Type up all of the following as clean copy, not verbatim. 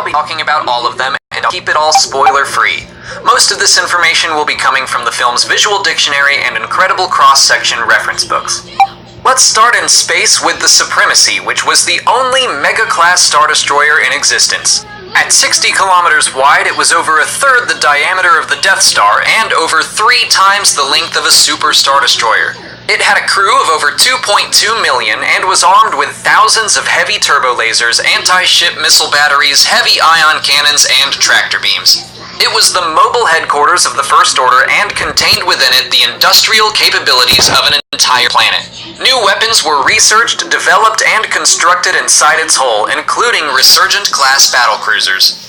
be talking about all of them, and I'll keep it all spoiler-free. Most of this information will be coming from the film's visual dictionary and incredible cross-section reference books. Let's start in space with the Supremacy, which was the only mega-class Star Destroyer in existence. At 60 kilometers wide, it was over a third the diameter of the Death Star and over 3 times the length of a Super Star Destroyer. It had a crew of over 2.2 million and was armed with thousands of heavy turbo lasers, anti-ship missile batteries, heavy ion cannons, and tractor beams. It was the mobile headquarters of the First Order and contained within it the industrial capabilities of an entire planet. New weapons were researched, developed, and constructed inside its hull, including Resurgent-class battlecruisers.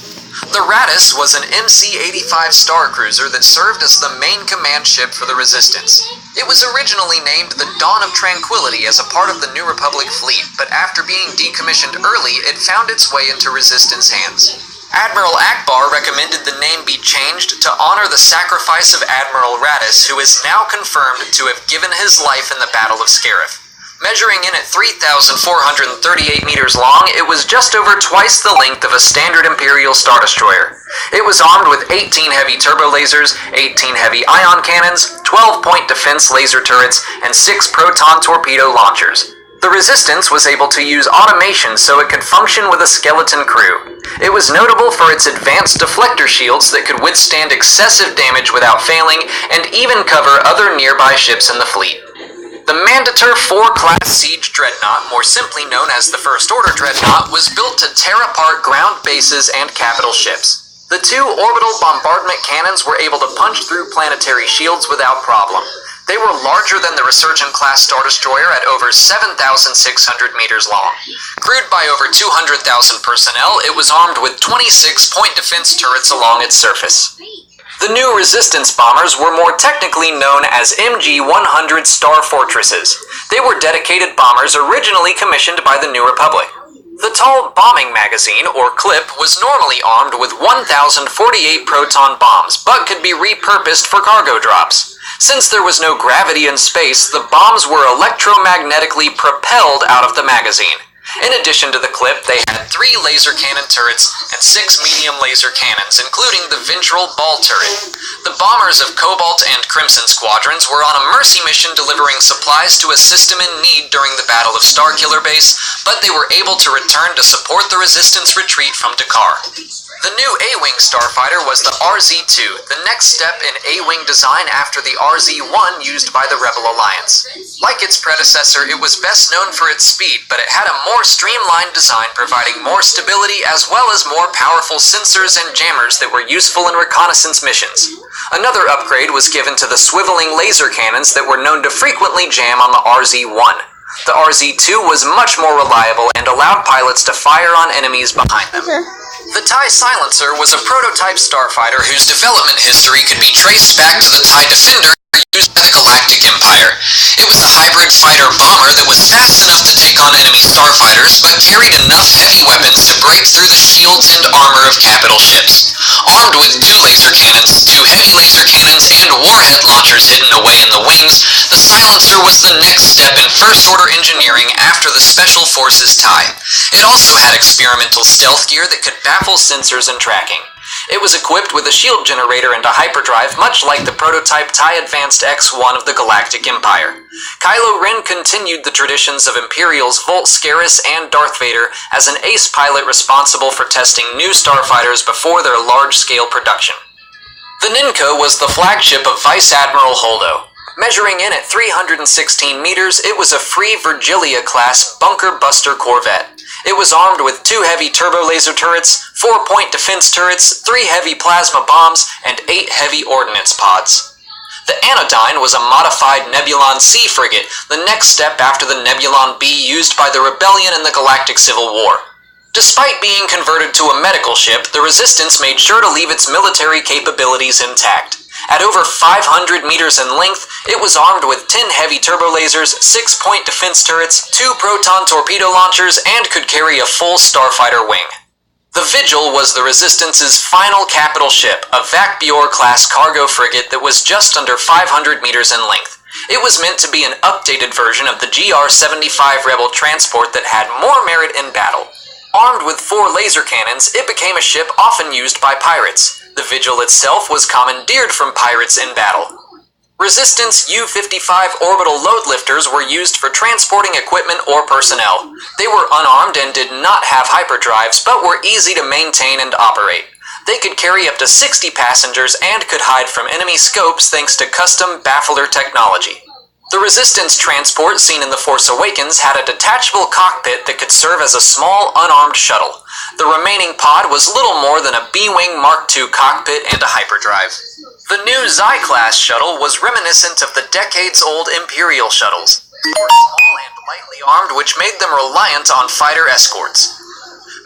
The Raddus was an MC-85 star cruiser that served as the main command ship for the Resistance. It was originally named the Dawn of Tranquility as a part of the New Republic fleet, but after being decommissioned early, it found its way into Resistance hands. Admiral Akbar recommended the name be changed to honor the sacrifice of Admiral Raddus, who is now confirmed to have given his life in the Battle of Scarif. Measuring in at 3,438 meters long, it was just over twice the length of a standard Imperial Star Destroyer. It was armed with 18 heavy turbo lasers, 18 heavy ion cannons, 12-point defense laser turrets, and 6 proton torpedo launchers. The Resistance was able to use automation so it could function with a skeleton crew. It was notable for its advanced deflector shields that could withstand excessive damage without failing and even cover other nearby ships in the fleet. The Mandator IV-class siege dreadnought, more simply known as the First Order dreadnought, was built to tear apart ground bases and capital ships. The 2 orbital bombardment cannons were able to punch through planetary shields without problem. They were larger than the Resurgent-class Star Destroyer at over 7,600 meters long. Crewed by over 200,000 personnel, it was armed with 26 point defense turrets along its surface. The new Resistance bombers were more technically known as MG-100 Star Fortresses. They were dedicated bombers originally commissioned by the New Republic. The tall bombing magazine, or clip, was normally armed with 1,048 proton bombs, but could be repurposed for cargo drops. Since there was no gravity in space, the bombs were electromagnetically propelled out of the magazine. In addition to the clip, they had 3 laser cannon turrets and 6 medium laser cannons, including the ventral ball turret. The bombers of Cobalt and Crimson Squadrons were on a mercy mission delivering supplies to a system in need during the Battle of Starkiller Base, but they were able to return to support the Resistance retreat from Dakar. The new A-Wing starfighter was the RZ-2, the next step in A-Wing design after the RZ-1 used by the Rebel Alliance. Like its predecessor, it was best known for its speed, but it had a more streamlined design providing more stability as well as more powerful sensors and jammers that were useful in reconnaissance missions. Another upgrade was given to the swiveling laser cannons that were known to frequently jam on the RZ-1. The RZ-2 was much more reliable and allowed pilots to fire on enemies behind them. The TIE Silencer was a prototype starfighter whose development history could be traced back to the TIE Defender used by the Galactic Empire. It was a hybrid fighter-bomber that was fast enough to take on enemy starfighters, but carried enough heavy weapons to break through the shields and armor of capital ships. Armed with 2 laser cannons, 2 heavy laser cannons, and warhead launchers hidden away in the wings, the Silencer was the next step in First Order engineering after the Special Forces TIE. It also had experimental stealth gear that could baffle sensors and tracking. It was equipped with a shield generator and a hyperdrive, much like the prototype TIE Advanced X-1 of the Galactic Empire. Kylo Ren continued the traditions of Imperials Volt Scarus and Darth Vader as an ace pilot responsible for testing new starfighters before their large-scale production. The Ninko was the flagship of Vice Admiral Holdo. Measuring in at 316 meters, it was a free Virgilia-class bunker buster corvette. It was armed with 2 heavy turbo laser turrets, 4-point defense turrets, 3 heavy plasma bombs, and 8 heavy ordnance pods. The Anodyne was a modified Nebulon C frigate, the next step after the Nebulon B used by the Rebellion in the Galactic Civil War. Despite being converted to a medical ship, the Resistance made sure to leave its military capabilities intact. At over 500 meters in length, it was armed with 10 heavy turbo lasers, 6-point defense turrets, 2 proton torpedo launchers, and could carry a full starfighter wing. The Vigil was the Resistance's final capital ship, a Vakbior-class cargo frigate that was just under 500 meters in length. It was meant to be an updated version of the GR-75 Rebel transport that had more merit in battle. Armed with 4 laser cannons, it became a ship often used by pirates. The Vigil itself was commandeered from pirates in battle. Resistance U-55 orbital load lifters were used for transporting equipment or personnel. They were unarmed and did not have hyperdrives, but were easy to maintain and operate. They could carry up to 60 passengers and could hide from enemy scopes thanks to custom baffler technology. The Resistance transport seen in The Force Awakens had a detachable cockpit that could serve as a small, unarmed shuttle. The remaining pod was little more than a B-Wing Mark II cockpit and a hyperdrive. The new Xi-class shuttle was reminiscent of the decades-old Imperial shuttles. They were small and lightly armed, which made them reliant on fighter escorts.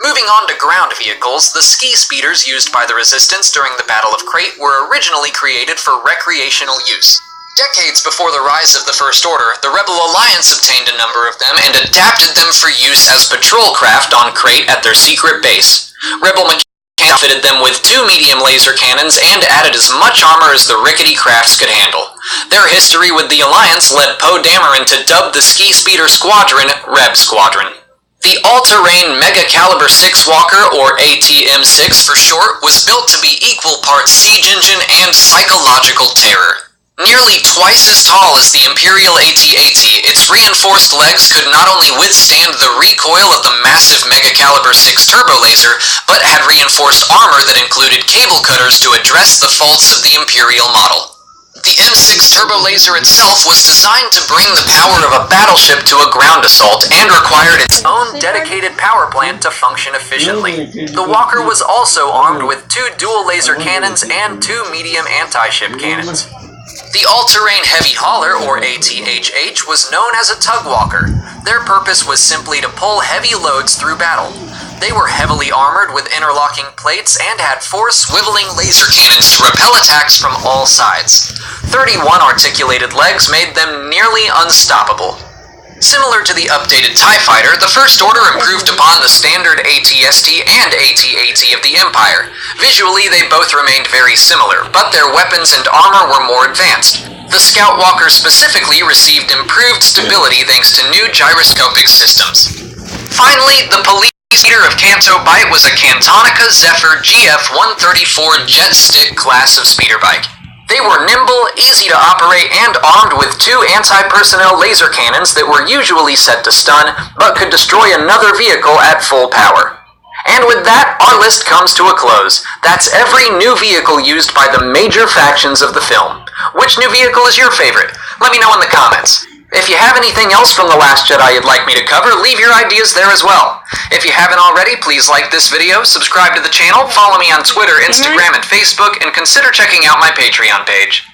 Moving on to ground vehicles, the ski speeders used by the Resistance during the Battle of Crate were originally created for recreational use. Decades before the rise of the First Order, the Rebel Alliance obtained a number of them and adapted them for use as patrol craft on Crate at their secret base. Rebel mechanics outfitted them with 2 medium laser cannons and added as much armor as the rickety crafts could handle. Their history with the Alliance led Poe Dameron to dub the ski speeder squadron Reb Squadron. The all-terrain Mega Caliber 6 Walker, or ATM-6 for short, was built to be equal parts siege engine and psychological terror. Nearly twice as tall as the Imperial AT-AT, its reinforced legs could not only withstand the recoil of the massive Mega Caliber 6 turbo laser, but had reinforced armor that included cable cutters to address the faults of the Imperial model. The M6 turbo laser itself was designed to bring the power of a battleship to a ground assault and required its own dedicated power plant to function efficiently. The Walker was also armed with 2 dual laser cannons and 2 medium anti-ship cannons. The All-Terrain Heavy Hauler, or ATHH, was known as a tug walker. Their purpose was simply to pull heavy loads through battle. They were heavily armored with interlocking plates and had 4 swiveling laser cannons to repel attacks from all sides. 31 articulated legs made them nearly unstoppable. Similar to the updated TIE Fighter, the First Order improved upon the standard AT-ST and AT-AT of the Empire. Visually, they both remained very similar, but their weapons and armor were more advanced. The Scout Walker specifically received improved stability thanks to new gyroscopic systems. Finally, the police leader of Canto Bight was a Cantonica Zephyr GF-134 Jet Stick class of speeder bike. They were nimble, easy to operate, and armed with 2 anti-personnel laser cannons that were usually set to stun, but could destroy another vehicle at full power. And with that, our list comes to a close. That's every new vehicle used by the major factions of the film. Which new vehicle is your favorite? Let me know in the comments. If you have anything else from The Last Jedi you'd like me to cover, leave your ideas there as well. If you haven't already, please like this video, subscribe to the channel, follow me on Twitter, Instagram, and Facebook, and consider checking out my Patreon page.